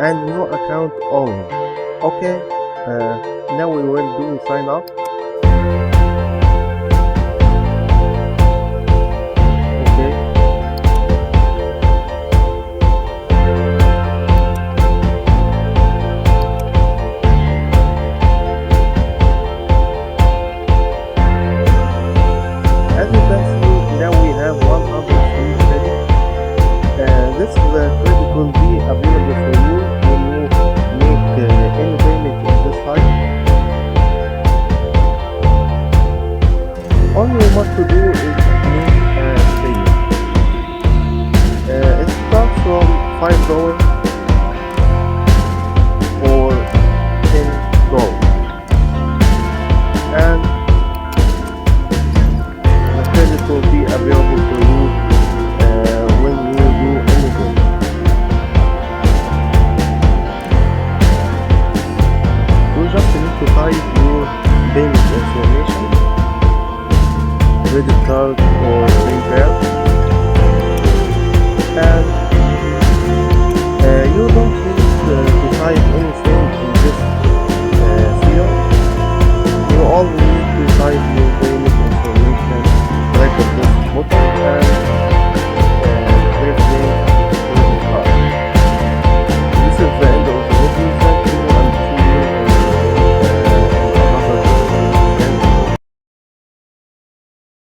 and new account only. Okay, now we will do sign up. Okay, as you can see, now we have 100 free credit. This credit will be available for you when you make any payment in this site. All you must do is make a payment. It starts from $5 or $10, and the credit will be available for you when you do anything. You just need to type your payment information, credit card or